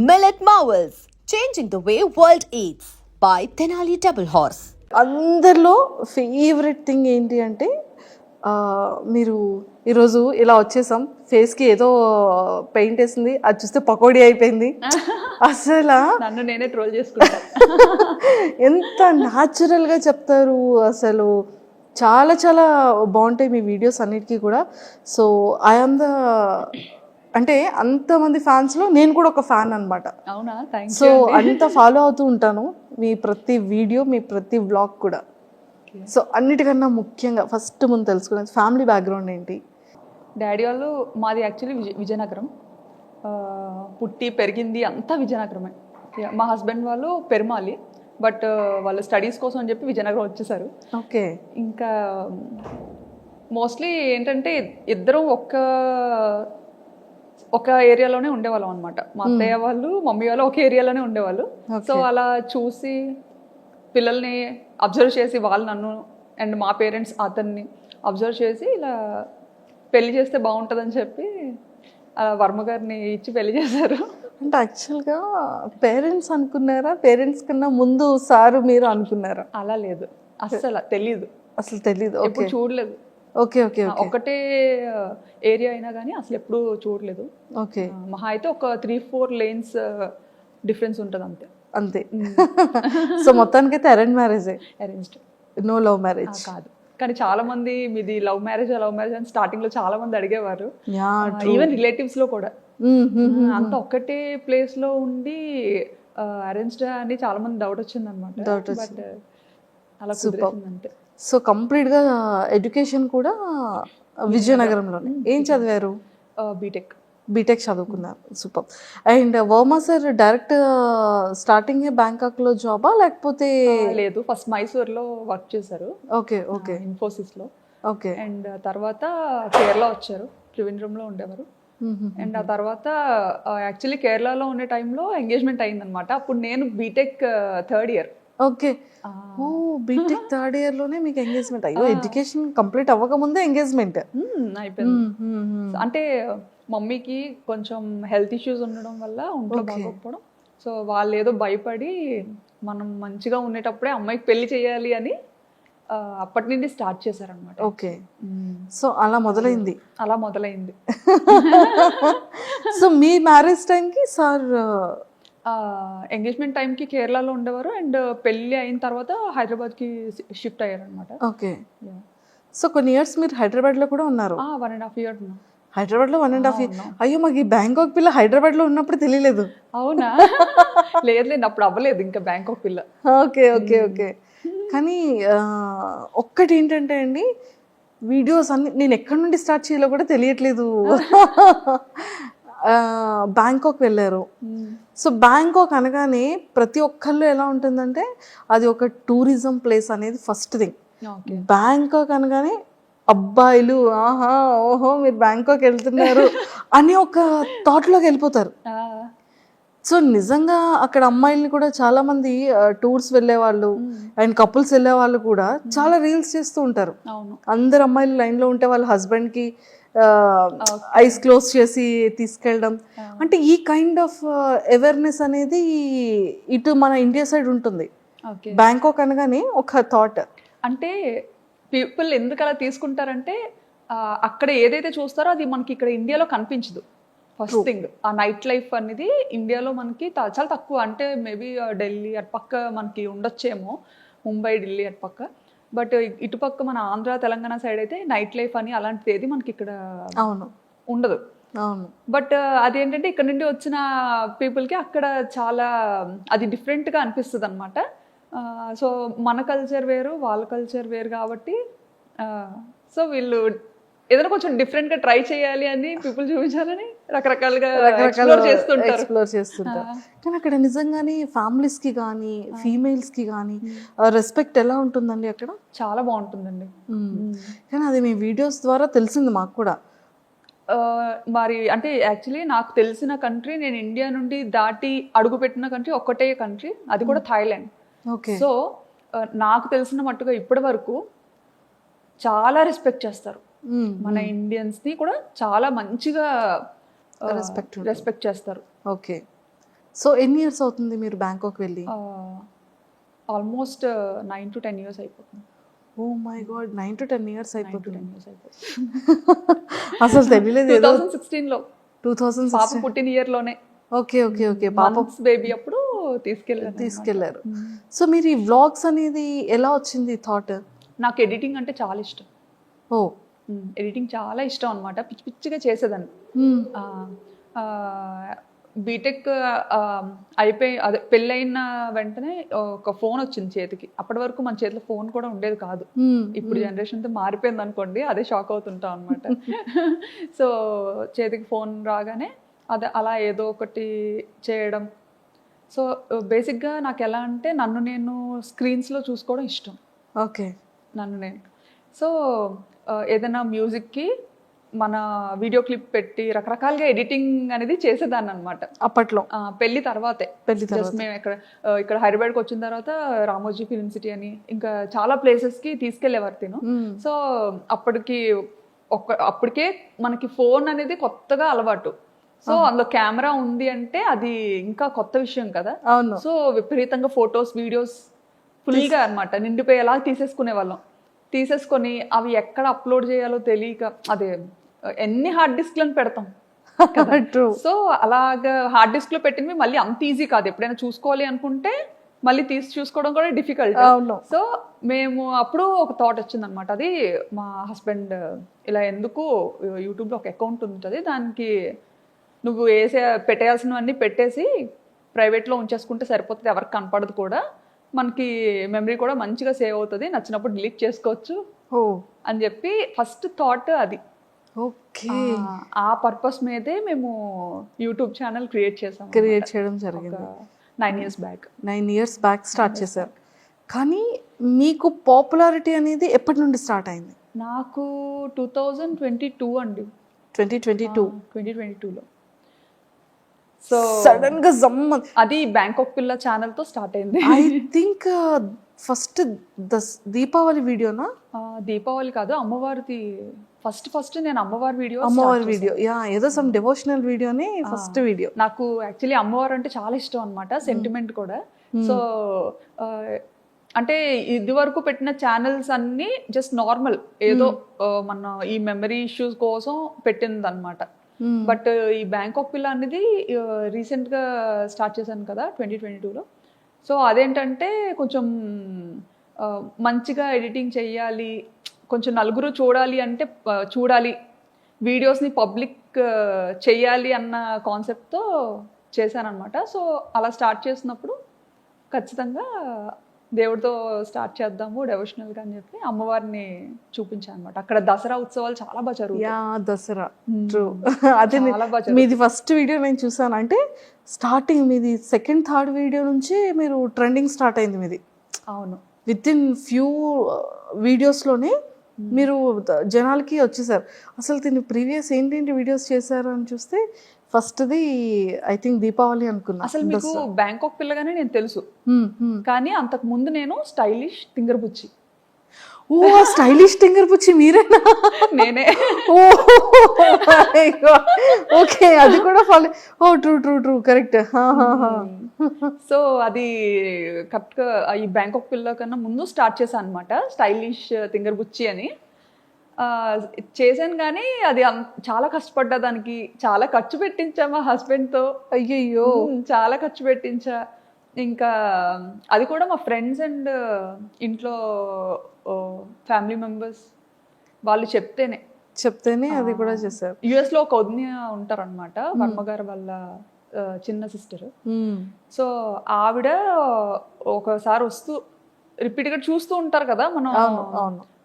Millet Marvels, changing the way world eats by Tenali Double Horse. అందరిలో favourite thing ఏంటి అంటే ఆ, మీరు ఈరోజు ఇలా వచ్చేసాం ఫేస్కి ఏదో పెయింట్ వేసింది అది చూస్తే పకోడీ అయిపోయింది అసలు నన్ను నేనే ట్రోల్ చేసుకుంటా. ఎంత న్యాచురల్గా చెప్తారు అసలు చాలా చాలా బాగుంటాయి మీ వీడియోస్ అన్నిటికీ కూడా. సో ఐఎమ్ ద అంటే అంతమంది ఫ్యాన్స్లో నేను కూడా ఒక ఫ్యాన్ అనమాట. అవునా, థ్యాంక్ సో అంత ఫాలో అవుతూ ఉంటాను మీ ప్రతి వీడియో మీ ప్రతి వ్లాగ్ కూడా. సో అన్నిటికన్నా ముఖ్యంగా ఫస్ట్ ముందు తెలుసుకునేది ఫ్యామిలీ బ్యాక్గ్రౌండ్ ఏంటి? డాడీ వాళ్ళు మాది యాక్చువల్లీ విజయనగరం, పుట్టి పెరిగింది అంతా విజయనగరమే. మా హస్బెండ్ వాళ్ళు పెరుమాలి, బట్ వాళ్ళు స్టడీస్ కోసం అని చెప్పి విజయనగరం వచ్చేసారు. ఓకే. ఇంకా మోస్ట్లీ ఏంటంటే ఇద్దరం ఒక ఏరియాలోనే ఉండేవాళ్ళం అనమాట. మా అత్తయ్య వాళ్ళు మమ్మీ వాళ్ళు ఒక ఏరియాలోనే ఉండేవాళ్ళు. సో అలా చూసి పిల్లల్ని అబ్జర్వ్ చేసి వాళ్ళు నన్ను అండ్ మా పేరెంట్స్ అతన్ని అబ్జర్వ్ చేసి ఇలా పెళ్లి చేస్తే బాగుంటుందని చెప్పి వర్మ గారిని ఇచ్చి పెళ్లి చేశారు. అంటే యాక్చువల్గా పేరెంట్స్ అనుకున్నారా, పేరెంట్స్ కన్నా ముందు సారు మీరు అనుకున్నారా? అలా లేదు, అస్సలు తెలీదు, అసలు తెలీదు. ఎప్పుడు చూడలేదు. ఓకే ఓకే ఒకటే ఏరియా అయినా కానీ అసలు ఎప్పుడు చూడలేదు. ఓకే. మహా అయితే ఒక 3-4 lanes డిఫరెన్స్ ఉంటుంది అంతే. అంతే. సో మొత్తానికైతే అరేంజ్ మ్యారేజే, అరేంజ్డ్, నో లవ్ మ్యారేజ్ కాదు. కానీ చాలా మంది మీది లవ్ మ్యారేజ్ అని స్టార్టింగ్ లో చాలా మంది అడిగేవారు, యా ఈవెన్ రిలేటివ్స్ లో కూడా. అంత ఒక్కటే ప్లేస్ లో ఉండి అరేంజ్డ్ అని చాలా మంది డౌట్ వచ్చింది అనమాట. బట్ అలా కుదిరేసింది అంతే. సో కంప్లీట్గా ఎడ్యుకేషన్ కూడా విజయనగరంలోనే. ఏం చదివారు? బీటెక్. బీటెక్ చదువుకున్నారు, super. And Varma sir direct starting బ్యాంకాక్లో జాబా లేకపోతే? లేదు, ఫస్ట్ మైసూర్లో వర్క్ చేశారు. Okay okay. ఇన్ఫోసిస్లో. ఓకే. అండ్ తర్వాత కేరళ వచ్చారు, త్రివేంద్రంలో ఉండేవారు. అండ్ ఆ తర్వాత యాక్చువల్లీ కేరళలో ఉండే టైంలో ఎంగేజ్మెంట్ అయిందనమాట. అప్పుడు నేను బీటెక్ 3rd year. ఓకే. ఓ బీటెక్ 3rd year లోనే మీకు ఎంగేజ్మెంట్? అయ్యో, ఎడ్యుకేషన్ కంప్లీట్ అవ్వక ముందే ఎంగేజ్మెంట్ అయిపోయింది. అంటే మమ్మీకి కొంచెం హెల్త్ ఇష్యూస్ ఉండడం వల్ల ఒంట్లో బాగోకపోవడం, సో వాళ్ళు ఏదో భయపడి మనం మంచిగా ఉండేటప్పుడే అమ్మాయికి పెళ్లి చేయాలి అని అప్పటి నుండి స్టార్ట్ చేశారనమాట. ఓకే. సో అలా మొదలైంది. అలా మొదలైంది. సో మీ మ్యారేజ్ టైంకి సార్ ఎంగేజ్మెంట్ టైంకి కేరళలో ఉండేవారు, అండ్ పెళ్ళి అయిన తర్వాత హైదరాబాద్కి షిఫ్ట్ అయ్యారనమాట. ఓకే. సో కొన్ని ఇయర్స్ మీరు హైదరాబాద్లో కూడా ఉన్నారు? 1.5 years ఉన్నా హైదరాబాద్లో. 1.5 years. అయ్యో, మాకు ఈ బ్యాంకాక్ పిల్ల హైదరాబాద్లో ఉన్నప్పుడు తెలియలేదు. అవునా? లేదు, అప్పుడు అవ్వలేదు ఇంకా బ్యాంకాక్ పిల్ల. Okay okay okay. కానీ ఒక్కటి ఏంటంటే అండి, వీడియోస్ అన్ని నేను ఎక్కడి నుండి స్టార్ట్ చేయాలో కూడా తెలియట్లేదు. బ్యాంకాక్ వెళ్ళారు. సో బ్యాంకాక్ అనగానే ప్రతి ఒక్కళ్ళు ఎలా ఉంటుందంటే అది ఒక టూరిజం ప్లేస్ అనేది ఫస్ట్ థింగ్. బ్యాంకాక్ అనగానే అబ్బాయిలు ఆహా ఓహో మీరు బ్యాంకాక్ వెళ్తున్నారు అని ఒక థాట్లోకి వెళ్ళిపోతారు. సో నిజంగా అక్కడ అమ్మాయిల్ని కూడా చాలా మంది టూర్స్ వెళ్ళే వాళ్ళు అండ్ కపుల్స్ వెళ్ళే వాళ్ళు కూడా చాలా రీల్స్ చేస్తూ ఉంటారు. అందరు అమ్మాయిలు లైన్లో ఉంటే వాళ్ళ హస్బెండ్కి ఐస్ క్లోజ్ చేసి తీసుకెళ్ళడం. అంటే ఈ కైండ్ ఆఫ్ అవేర్నెస్ అనేది ఇటు మన ఇండియా సైడ్ ఉంటుంది. బ్యాంకాక్ అనగానే ఒక థాట్. అంటే పీపుల్ ఎందుకు అలా తీసుకుంటారంటే అక్కడ ఏదైతే చూస్తారో అది మనకి ఇక్కడ ఇండియాలో కనిపించదు. ఫస్ట్ థింగ్, ఆ నైట్ లైఫ్ అనేది ఇండియాలో మనకి చాలా తక్కువ. అంటే మేబీ ఢిల్లీ అటు పక్క మనకి ఉండొచ్చేమో, ముంబై ఢిల్లీ అటు పక్క. బట్ ఇటుపక్క మన ఆంధ్ర తెలంగాణ సైడ్ అయితే నైట్ లైఫ్ అని అలాంటిది ఏది మనకి ఇక్కడ ఉండదు. బట్ అదేంటంటే ఇక్కడ నుండి వచ్చిన పీపుల్కి అక్కడ చాలా అది డిఫరెంట్గా అనిపిస్తుంది అనమాట. సో మన కల్చర్ వేరు, వాళ్ళ కల్చర్ వేరు కాబట్టి సో వీళ్ళు ఏదైనా కొంచెం డిఫరెంట్గా ట్రై చేయాలి అని పీపుల్ చూపించాలని రకరకాలుగా ఎక్స్ప్లోర్ చేస్తుంటారు. కానీ అక్కడ నిజంగానే ఫ్యామిలీస్కి కానీ ఫీమేల్స్కి కానీ రెస్పెక్ట్ ఎలా ఉంటుందండి అక్కడ? చాలా బాగుంటుందండి. కానీ అది మీ వీడియోస్ ద్వారా తెలిసింది మాకు కూడా. మరి అంటే యాక్చువల్లీ నాకు తెలిసిన కంట్రీ, నేను ఇండియా నుండి దాటి అడుగుపెట్టిన కంట్రీ ఒక్కటే కంట్రీ, అది కూడా థాయిలాండ్. సో నాకు తెలిసిన మట్టుగా ఇప్పటి వరకు చాలా రెస్పెక్ట్ చేస్తారు. మన ఇండియన్స్ని కూడా చాలా మంచిగా రెస్పెక్ట్ చేస్తారు. ఓకే. సో ఎన్ని ఇయర్స్ అవుతుంది మీరు బ్యాంకాక్ వెళ్ళి? ఆల్మోస్ట్ 9 to 10 years అయిపోతుంది. Oh my God, 9 to 10 years 9 to అయిపోతుంది. 10 years అయిపోతుంది. అసలు తెలియలేదు. ఏదో 2016లో 2016. పాప పుట్టిన ఇయర్ లోనే ఓకే ఓకే ఓకే. పాప బేబీ అప్పుడు తీసుకెళ్లారు. సో మీరు ఈ వ్లాగ్స్ అనేది ఎలా వచ్చింది థాట్? నాకు ఎడిటింగ్ అంటే చాలా ఇష్టం. ఓ ఎడిటింగ్ చాలా ఇష్టం అనమాట. పిచ్చి పిచ్చిగా చేసేదాన్ని. బీటెక్ అయిపోయి అదే పెళ్ళైన వెంటనే ఒక ఫోన్ వచ్చింది చేతికి. అప్పటి వరకు మన చేతిలో ఫోన్ కూడా ఉండేది కాదు. ఇప్పుడు జనరేషన్ తో మారిపోయింది అనుకోండి, అదే షాక్ అవుతుంటాం అనమాట. సో చేతికి ఫోన్ రాగానే అదే అలా ఏదో ఒకటి చేయడం. సో బేసిక్గా నాకు ఎలా అంటే నన్ను నేను స్క్రీన్స్లో చూసుకోవడం ఇష్టం. ఓకే. నన్ను నేను సో ఏదైనా మ్యూజిక్కి మన వీడియో క్లిప్ పెట్టి రకరకాలుగా ఎడిటింగ్ అనేది చేసేదాన్ని అనమాట అప్పట్లో. పెళ్లి తర్వాతే. జస్ట్ మేము ఇక్కడ హైదరాబాద్కి వచ్చిన తర్వాత రామోజీ ఫిల్మ్ సిటీ అని ఇంకా చాలా ప్లేసెస్కి తీసుకెళ్లేవారు తిను. సో అప్పటికే మనకి ఫోన్ అనేది కొత్తగా అలవాటు. సో అందులో కెమెరా ఉంది అంటే అది ఇంకా కొత్త విషయం కదా. సో విపరీతంగా ఫొటోస్ వీడియోస్ ఫుల్గా అనమాట నిండిపోయేలా తీసేసుకునే వాళ్ళం. తీసేసుకొని అవి ఎక్కడ అప్లోడ్ చేయాలో తెలియక అదే ఎన్ని హార్డ్ డిస్క్లను పెడతాం. సో అలాగా హార్డ్ డిస్క్ లో పెట్టినవి మళ్ళీ అంత ఈజీ కాదు. ఎప్పుడైనా చూసుకోవాలి అనుకుంటే మళ్ళీ తీసి చూసుకోవడం కూడా డిఫికల్ట్. సో మేము అప్పుడు ఒక థాట్ వచ్చింది అనమాట. అది మా హస్బెండ్ ఇలా ఎందుకు యూట్యూబ్లో ఒక అకౌంట్ ఉంటుంది, దానికి నువ్వు పెట్టేయాల్సినవన్నీ పెట్టేసి ప్రైవేట్లో ఉంచేసుకుంటే సరిపోతుంది, ఎవరికి కనపడదు కూడా, మనకి మెమరీ కూడా మంచిగా సేవ్ అవుతుంది, నచ్చినప్పుడు డిలీట్ చేసుకోవచ్చు అని చెప్పి ఫస్ట్ థాట్ అది. ఓకే. ఆ పర్పస్ మీదే మేము యూట్యూబ్ ఛానల్ క్రియేట్ చేయడం జరిగింది 9 years back. 9 years back start చేశారు. కానీ మీకు పాపులారిటీ అనేది ఎప్పటి నుండి స్టార్ట్ అయింది? నాకు 2022 అండి. 2022లో. సో సడన్ గా అది బ్యాంకాక్ పిల్ల ఛానల్ తో స్టార్ట్ అయింది. ఐ థింక్ ఫస్ట్ దీపావళి వీడియోనా? దీపావళి కాదు, అమ్మవారిది. ఫస్ట్ నేను అమ్మవారి వీడియో ఏదో సమ్ డివోషనల్ వీడియోని ఫస్ట్ వీడియో. నాకు యాక్చువల్లీ అమ్మవారు అంటే చాలా ఇష్టం అనమాట, సెంటిమెంట్ కూడా. సో అంటే ఇది వరకు పెట్టిన ఛానల్స్ అన్ని జస్ట్ నార్మల్ ఏదో మన ఈ మెమరీ ఇష్యూస్ కోసం పెట్టింది అనమాట. బట్ ఈ బ్యాంకాక్ పిల్ల అనేది రీసెంట్ గా స్టార్ట్ చేశాను కదా 2022లో. సో అదేంటంటే కొంచెం మంచిగా ఎడిటింగ్ చెయ్యాలి, కొంచెం నలుగురు చూడాలి అంటే చూడాలి, వీడియోస్ని పబ్లిక్ చెయ్యాలి అన్న కాన్సెప్ట్తో చేశానమాట. సో అలా స్టార్ట్ చేసినప్పుడు ఖచ్చితంగా దేవుడితో స్టార్ట్ చేద్దాము డెవోషనల్గా అని చెప్పి అమ్మవారిని చూపించాను అనమాట. అక్కడ దసరా ఉత్సవాలు చాలా బాగా జరుగుతాయి. దసరా అదే మీది ఫస్ట్ వీడియో నేను చూసాను. అంటే స్టార్టింగ్ మీది సెకండ్ థర్డ్ వీడియో నుంచి మీరు ట్రెండింగ్ స్టార్ట్ అయింది మీది. అవును, విత్ ఇన్ ఫ్యూ వీడియోస్లోనే మీరు జనాలకి వచ్చేసారు. అసలు దీన్ని ప్రీవియస్ ఏంటేంటి వీడియోస్ చేశారు అని చూస్తే ఫస్ట్ది ఐ థింక్ దీపావళి అనుకున్నా. అసలు మీకు బ్యాంకాక్ పిల్లగానే నేను తెలుసు, కానీ అంతకు ముందు నేను స్టైలిష్ తింగర్ బుచ్చి. ఓ స్టైలిష్ తింగర్ బుచ్చి మీరేనా? నేనే. ఓకే, అది కూడా ఫాలో. ఓ ట్రూ కరెక్ట్. సో అది కరెక్ట్గా ఈ బ్యాంకాక్ పిల్ల కన్నా ముందు స్టార్ట్ చేశాను అనమాట, స్టైలిష్ తింగర్ బుచ్చి అని చేశాను. కానీ అది చాలా కష్టపడ్డా, దానికి చాలా ఖర్చు పెట్టించా మా హస్బెండ్తో. అయ్యయ్యో, చాలా ఖర్చు పెట్టించా. ఇంకా అది కూడా మా ఫ్రెండ్స్ అండ్ ఇంట్లో ఫ్యామిలీ మెంబర్స్ వాళ్ళు చెప్తేనే అది కూడా చేశారు. యుఎస్లో ఒక వదిన ఉంటారనమాట, వర్మగారు వాళ్ళ చిన్న సిస్టర్. సో ఆవిడ ఒకసారి వస్తూ రిపీట్గా చూస్తూ ఉంటారు కదా మనం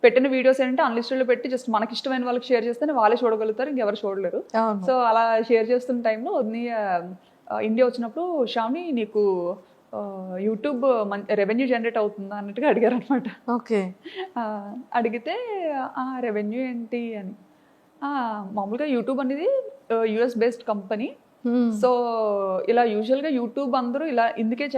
పెట్టిన వీడియోస్ ఏంటంటే అన్లిస్టెడ్లో పెట్టి జస్ట్ మనకి ఇష్టమైన వాళ్ళకి షేర్ చేస్తేనే వాళ్ళే చూడగలుగుతారు, ఇంకెవరు చూడలేరు. సో అలా షేర్ చేస్తున్న టైంలో వదిన ఇండియా వచ్చినప్పుడు శ్రావణి నీకు యూట్యూబ్ రెవెన్యూ జనరేట్ అవుతుందా అన్నట్టుగా అడిగారు అనమాట. ఓకే. అడిగితే రెవెన్యూ ఏంటి అని, మామూలుగా యూట్యూబ్ అనేది యుఎస్ బేస్డ్ కంపెనీ. సో ఇలా యూజువల్గా యూట్యూబ్ అందరూ ఇలా ఇందుకే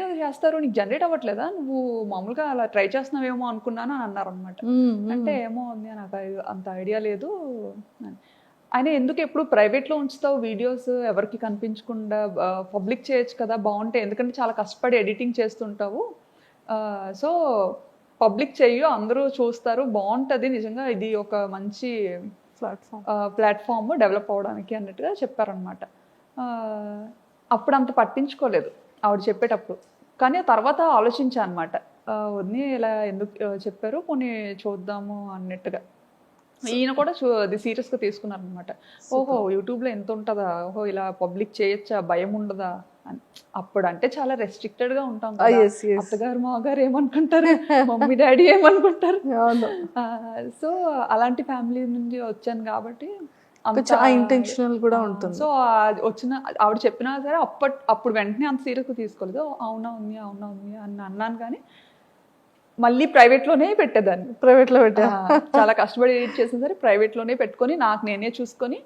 కదా చేస్తారు, నీకు జనరేట్ అవ్వట్లేదా, నువ్వు మామూలుగా అలా ట్రై చేస్తున్నావేమో అనుకున్నాను అని అన్నారు అనమాట. అంటే ఏమో ఉంది నాకు అంత ఐడియా లేదు. ఆయన ఎందుకు ఎప్పుడు ప్రైవేట్లో ఉంచుతావు వీడియోస్, ఎవరికి కనిపించకుండా పబ్లిక్ చేయొచ్చు కదా, బాగుంటాయి, ఎందుకంటే చాలా కష్టపడి ఎడిటింగ్ చేస్తుంటావు, సో పబ్లిక్ చెయ్యు, అందరూ చూస్తారు, బాగుంటుంది, నిజంగా ఇది ఒక మంచి ప్లాట్ఫామ్ డెవలప్ అవ్వడానికి అన్నట్టుగా చెప్పారనమాట. అప్పుడు అంత పట్టించుకోలేదు ఆవిడ చెప్పేటప్పుడు, కానీ తర్వాత ఆలోచించా అనమాట, వదిన ఇలా ఎందుకు చెప్పారు, పోనీ చూద్దాము అన్నట్టుగా. ఈయన కూడా అది సీరియస్గా తీసుకున్నారు అనమాట. ఓహో యూట్యూబ్లో ఎంత ఉంటుందా, ఓహో ఇలా పబ్లిక్ చేయొచ్చా, భయం ఉండదా అని. అప్పుడు అంటే చాలా రెస్ట్రిక్టెడ్గా ఉంటాం కదా, అత్తగారు మామగారు ఏమనుకుంటారు, మమ్మీ డాడీ ఏమనుకుంటారు. సో అలాంటి ఫ్యామిలీ నుండి వచ్చాను కాబట్టి ఇంటెన్షనల్ కూడా ఉంటుంది. సో వచ్చిన ఆవిడ చెప్పినా సరే అప్పుడు వెంటనే అంత సీరియస్గా తీసుకోలేదు. అవునా ఉంది అని అన్నాను, కానీ మళ్ళీ ప్రైవేట్లోనే పెట్టేదాన్ని. ప్రైవేట్లో పెట్టా చాలా కష్టపడి ఎడిట్ చేసిన సరే ప్రైవేట్లోనే పెట్టుకొని నాకు నేనే చూసుకొని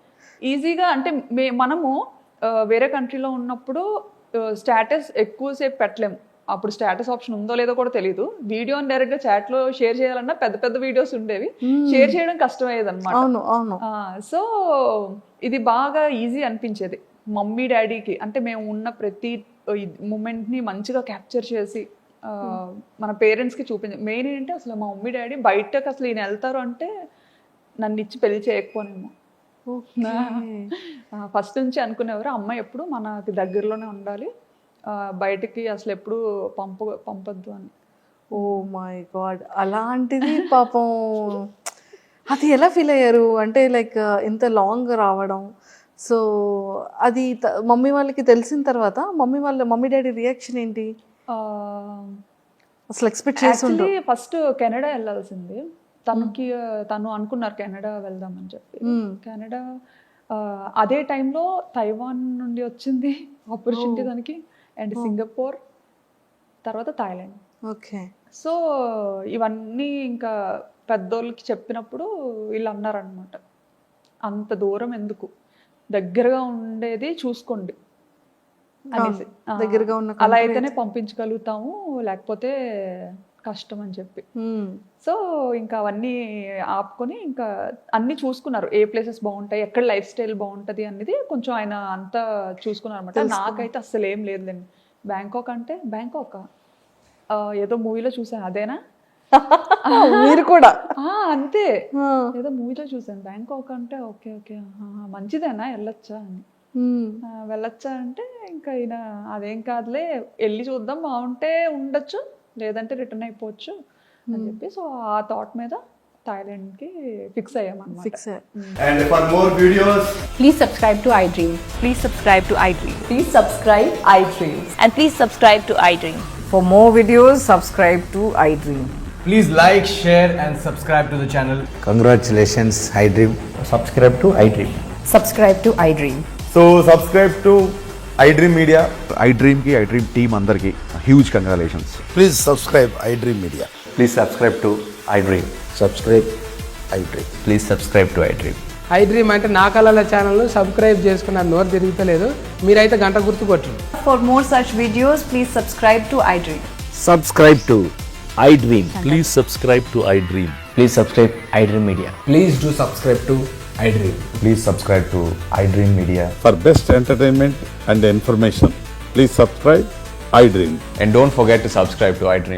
ఈజీగా, అంటే మనము వేరే కంట్రీలో ఉన్నప్పుడు స్టేటస్ ఎక్కువసేపు పెట్టలేము, అప్పుడు స్టేటస్ ఆప్షన్ ఉందో లేదో కూడా తెలియదు. వీడియోని డైరెక్ట్గా చాట్లో షేర్ చేయాలన్నా పెద్ద వీడియోస్ ఉండేవి, షేర్ చేయడం కష్టమయ్యేది అనమాట. సో ఇది బాగా ఈజీ అనిపించేది మమ్మీ డాడీకి, అంటే మేము ఉన్న ప్రతి మూమెంట్ని మంచిగా క్యాప్చర్ చేసి మన పేరెంట్స్కి చూపించాలి. మెయిన్ ఏంటంటే అసలు మా మమ్మీ డాడీ బయటకు అసలు ఈయన వెళ్తారు అంటే నన్ను ఇచ్చి పెళ్లి చేయకపోనేమో. ఫస్ట్ నుంచి అనుకునేవారు అమ్మాయి ఎప్పుడు మనకి దగ్గరలోనే ఉండాలి, బయటికి అసలు ఎప్పుడు పంపొద్దు అని. ఓ మై గాడ్, అలాంటిది పాపం అది ఎలా ఫీల్ అయ్యారు అంటే లైక్ ఇంత లాంగ్ రావడం. సో అది మమ్మీ వాళ్ళకి తెలిసిన తర్వాత మమ్మీ డాడీ రియాక్షన్ ఏంటి అసలు ఎక్స్పెక్ట్ చేసి? ఫస్ట్ కెనడా వెళ్ళాల్సింది తను అనుకున్నారు కెనడా వెళ్దామని చెప్పి. కెనడా అదే టైంలో తైవాన్ నుండి వచ్చింది ఆపర్చునిటీ దానికి, అండ్ సింగపూర్, తర్వాత థాయిలాండ్. ఓకే. సో ఇవన్నీ ఇంకా పెద్దోళ్ళకి చెప్పినప్పుడు వీళ్ళు అన్నారనమాట, అంత దూరం ఎందుకు, దగ్గరగా ఉండేది చూసుకోండి అనేసి. దగ్గరగా ఉన్న అలా అయితేనే పంపించగలుగుతాము, లేకపోతే కష్టం అని చెప్పి. సో ఇంకా అవన్నీ ఆపుకొని ఇంకా అన్ని చూసుకున్నారు, ఏ ప్లేసెస్ బాగుంటాయి, ఎక్కడ లైఫ్ స్టైల్ బాగుంటుంది అనేది కొంచెం ఆయన అంతా చూసుకున్నారు అనమాట. నాకైతే అస్సలు ఏం లేదులేండి. బ్యాంకాక్ అంటే బ్యాంకాక్ ఏదో మూవీలో చూసాను, అదేనా మీరు కూడా? అంతే, ఏదో మూవీలో చూసాను బ్యాంకాక్ అంటే ఓకే ఓకే మంచిదేనా వెళ్ళొచ్చా అని. వెళ్ళొచ్చా అంటే ఇంకా ఈయన అదేం కాదులే వెళ్ళి చూద్దాం, బాగుంటే ఉండొచ్చు, లేదంటే రిటర్న్ అయిపోవచ్చు అని చెప్పి. సో ఆ థాట్ మీద థాయిలాండ్ కి fix అయ్యామన్నమాట. And for more videos, Please subscribe to iDream. Please subscribe to iDream. Please subscribe iDream. And please subscribe to iDream. For more videos, subscribe to iDream. please like, share and subscribe to the channel. Congratulations, iDream. Subscribe to iDream. Subscribe to iDream. So subscribe to iDream Media. iDream ki iDream team andarki huge congratulations. Please subscribe iDream Media. Please subscribe to iDream. Subscribe iDream. Please subscribe to iDream. iDream అంటే నా కళల channel subscribe చేసుకున్నారు, నోరు తిరుగుతలేదు, మీరైతే గంట గుర్తు కొట్టండి. For more such videos, please subscribe to iDream. Subscribe to iDream. Please subscribe to iDream. Please subscribe iDream Media. Please do subscribe to iDream. Please subscribe to iDream Media. For best entertainment and information, please subscribe iDream. And don't forget to subscribe to iDream.